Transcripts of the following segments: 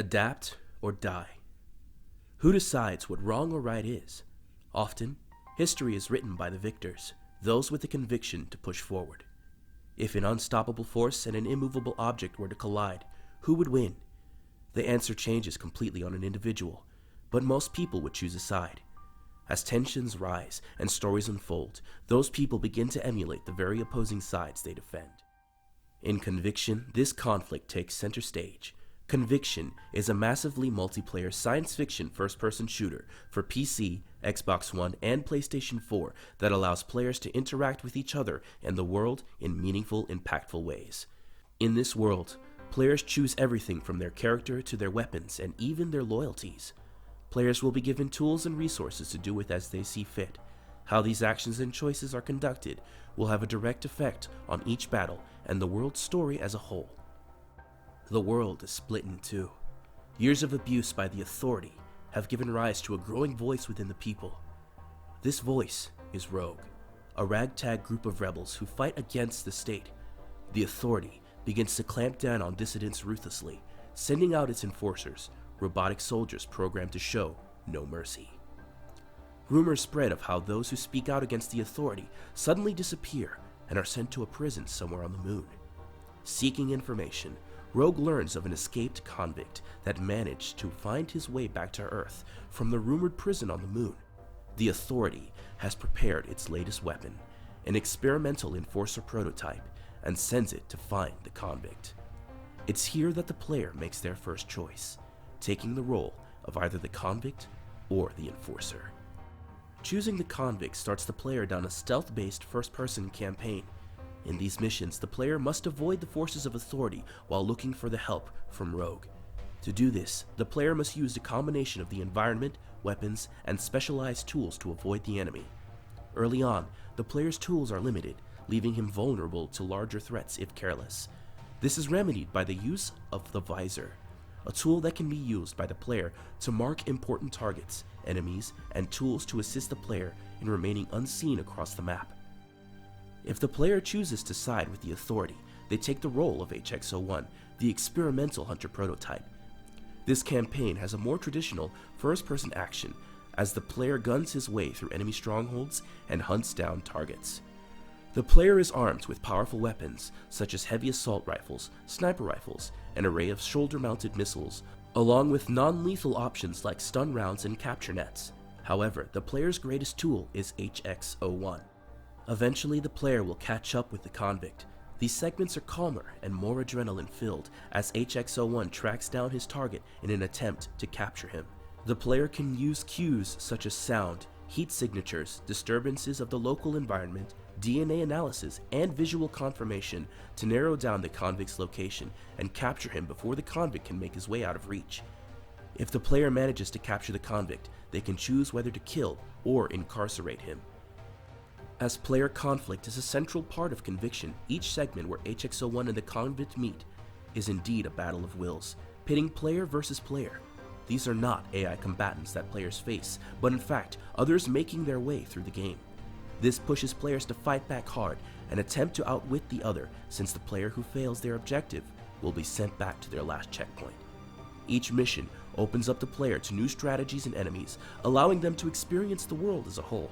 Adapt or die. Who decides what wrong or right is? Often, history is written by the victors, those with the conviction to push forward. If an unstoppable force and an immovable object were to collide, who would win? The answer changes completely on an individual, but most people would choose a side. As tensions rise and stories unfold, those people begin to emulate the very opposing sides they defend. In Conviction, this conflict takes center stage. Conviction is a massively multiplayer science fiction first-person shooter for PC, Xbox One, and PlayStation 4 that allows players to interact with each other and the world in meaningful, impactful ways. In this world, players choose everything from their character to their weapons and even their loyalties. Players will be given tools and resources to do with as they see fit. How these actions and choices are conducted will have a direct effect on each battle and the world's story as a whole. The world is split in two. Years of abuse by the authority have given rise to a growing voice within the people. This voice is Rogue, a ragtag group of rebels who fight against the state. The authority begins to clamp down on dissidents ruthlessly, sending out its enforcers, robotic soldiers programmed to show no mercy. Rumors spread of how those who speak out against the authority suddenly disappear and are sent to a prison somewhere on the moon. Seeking information, Rogue learns of an escaped convict that managed to find his way back to Earth from the rumored prison on the moon. The authority has prepared its latest weapon, an experimental enforcer prototype, and sends it to find the convict. It's here that the player makes their first choice, taking the role of either the convict or the enforcer. Choosing the convict starts the player down a stealth-based first-person campaign. In these missions, the player must avoid the forces of authority while looking for the help from Rogue. To do this, the player must use a combination of the environment, weapons, and specialized tools to avoid the enemy. Early on, the player's tools are limited, leaving him vulnerable to larger threats if careless. This is remedied by the use of the visor, a tool that can be used by the player to mark important targets, enemies, and tools to assist the player in remaining unseen across the map. If the player chooses to side with the authority, they take the role of HX-01, the experimental hunter prototype. This campaign has a more traditional first-person action as the player guns his way through enemy strongholds and hunts down targets. The player is armed with powerful weapons such as heavy assault rifles, sniper rifles, an array of shoulder-mounted missiles, along with non-lethal options like stun rounds and capture nets. However, the player's greatest tool is HX-01. Eventually, the player will catch up with the convict. These segments are calmer and more adrenaline-filled as HX-01 tracks down his target in an attempt to capture him. The player can use cues such as sound, heat signatures, disturbances of the local environment, DNA analysis, and visual confirmation to narrow down the convict's location and capture him before the convict can make his way out of reach. If the player manages to capture the convict, they can choose whether to kill or incarcerate him. As player conflict is a central part of Conviction, each segment where HX-01 and the convict meet is indeed a battle of wills, pitting player versus player. These are not AI combatants that players face, but in fact, others making their way through the game. This pushes players to fight back hard and attempt to outwit the other, since the player who fails their objective will be sent back to their last checkpoint. Each mission opens up the player to new strategies and enemies, allowing them to experience the world as a whole.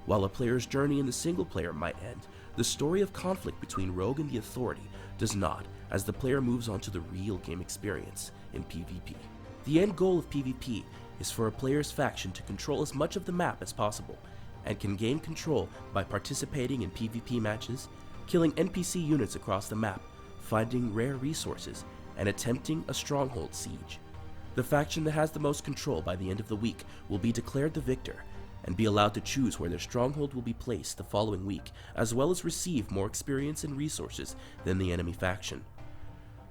While a player's journey in the single player might end, the story of conflict between Rogue and the Authority does not, as the player moves on to the real game experience in PvP. The end goal of PvP is for a player's faction to control as much of the map as possible, and can gain control by participating in PvP matches, killing NPC units across the map, finding rare resources, and attempting a stronghold siege. The faction that has the most control by the end of the week will be declared the victor, and be allowed to choose where their stronghold will be placed the following week, as well as receive more experience and resources than the enemy faction.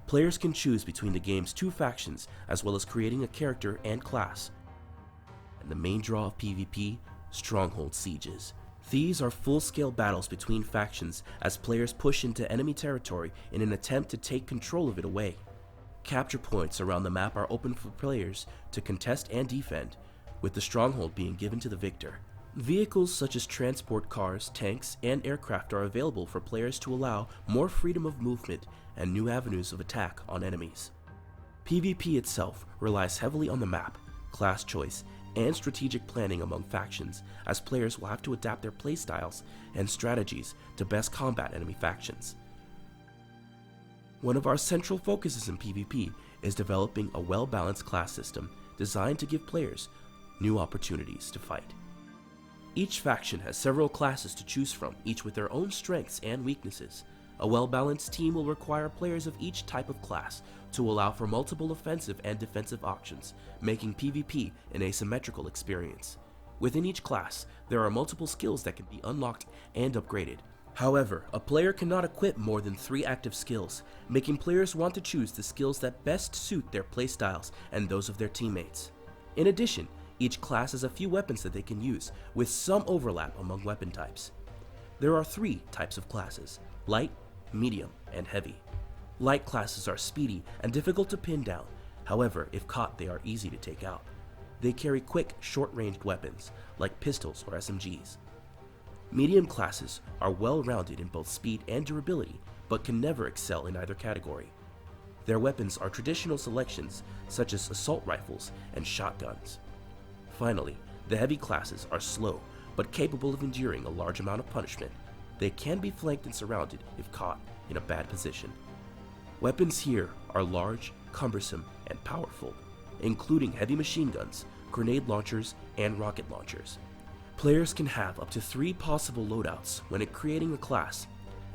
Players can choose between the game's two factions, as well as creating a character and class. And the main draw of PvP, stronghold sieges. These are full-scale battles between factions as players push into enemy territory in an attempt to take control of it away. Capture points around the map are open for players to contest and defend, with the stronghold being given to the victor. Vehicles such as transport cars, tanks, and aircraft are available for players to allow more freedom of movement and new avenues of attack on enemies. PvP itself relies heavily on the map, class choice, and strategic planning among factions, as players will have to adapt their playstyles and strategies to best combat enemy factions. One of our central focuses in PvP is developing a well-balanced class system designed to give players new opportunities to fight. Each faction has several classes to choose from, each with their own strengths and weaknesses. A well-balanced team will require players of each type of class to allow for multiple offensive and defensive options, making PvP an asymmetrical experience. Within each class, there are multiple skills that can be unlocked and upgraded. However, a player cannot equip more than 3 active skills, making players want to choose the skills that best suit their playstyles and those of their teammates. In addition, each class has a few weapons that they can use, with some overlap among weapon types. There are 3 types of classes: light, medium, and heavy. Light classes are speedy and difficult to pin down. However, if caught, they are easy to take out. They carry quick, short-ranged weapons, like pistols or SMGs. Medium classes are well-rounded in both speed and durability, but can never excel in either category. Their weapons are traditional selections, such as assault rifles and shotguns. Finally, the heavy classes are slow, but capable of enduring a large amount of punishment. They can be flanked and surrounded if caught in a bad position. Weapons here are large, cumbersome, and powerful, including heavy machine guns, grenade launchers, and rocket launchers. Players can have up to 3 possible loadouts when creating a class,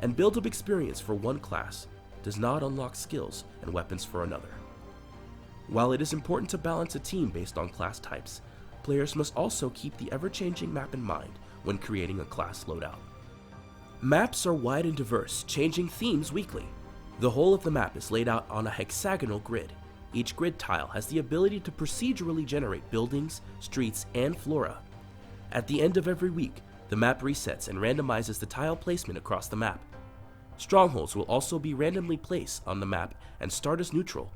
and build-up experience for one class does not unlock skills and weapons for another. While it is important to balance a team based on class types, players must also keep the ever-changing map in mind when creating a class loadout. Maps are wide and diverse, changing themes weekly. The whole of the map is laid out on a hexagonal grid. Each grid tile has the ability to procedurally generate buildings, streets, and flora. At the end of every week, the map resets and randomizes the tile placement across the map. Strongholds will also be randomly placed on the map and start as neutral.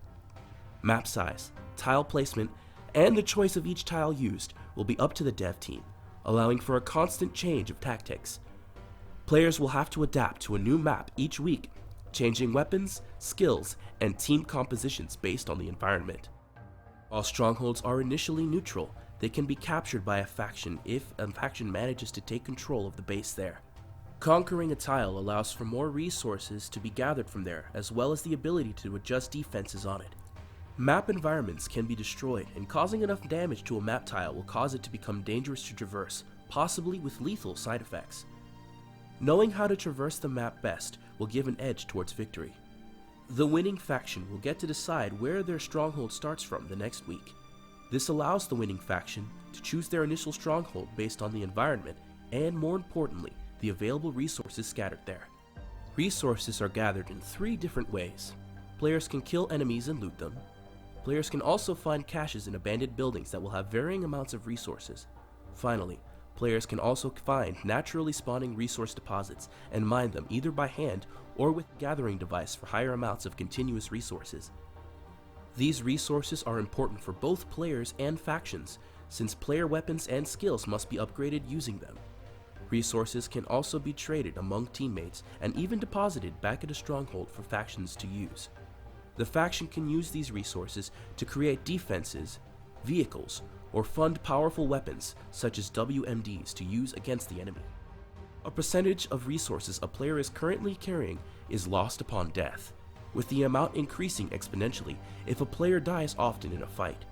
Map size, tile placement, and the choice of each tile used will be up to the dev team, allowing for a constant change of tactics. Players will have to adapt to a new map each week, changing weapons, skills, and team compositions based on the environment. While strongholds are initially neutral, they can be captured by a faction if a faction manages to take control of the base there. Conquering a tile allows for more resources to be gathered from there, as well as the ability to adjust defenses on it. Map environments can be destroyed, and causing enough damage to a map tile will cause it to become dangerous to traverse, possibly with lethal side effects. Knowing how to traverse the map best will give an edge towards victory. The winning faction will get to decide where their stronghold starts from the next week. This allows the winning faction to choose their initial stronghold based on the environment and, more importantly, the available resources scattered there. Resources are gathered in 3 different ways. Players can kill enemies and loot them. Players can also find caches in abandoned buildings that will have varying amounts of resources. Finally, players can also find naturally spawning resource deposits and mine them either by hand or with a gathering device for higher amounts of continuous resources. These resources are important for both players and factions, since player weapons and skills must be upgraded using them. Resources can also be traded among teammates and even deposited back at a stronghold for factions to use. The faction can use these resources to create defenses, vehicles, or fund powerful weapons such as WMDs to use against the enemy. A percentage of resources a player is currently carrying is lost upon death, with the amount increasing exponentially if a player dies often in a fight.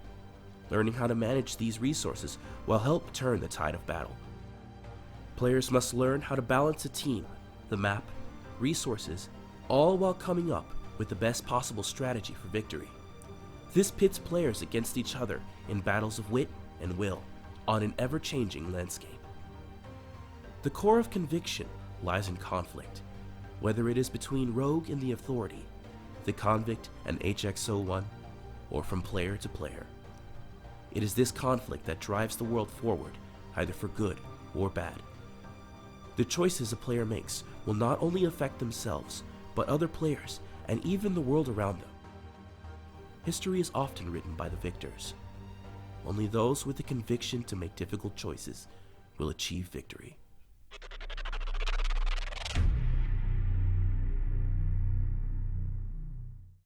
Learning how to manage these resources will help turn the tide of battle. Players must learn how to balance a team, the map, resources, all while coming up with the best possible strategy for victory. This pits players against each other in battles of wit and will on an ever-changing landscape. The core of conviction lies in conflict, whether it is between Rogue and the Authority, the Convict and HX-01, or from player to player. It is this conflict that drives the world forward, either for good or bad. The choices a player makes will not only affect themselves, but other players and even the world around them. History is often written by the victors. Only those with the conviction to make difficult choices will achieve victory.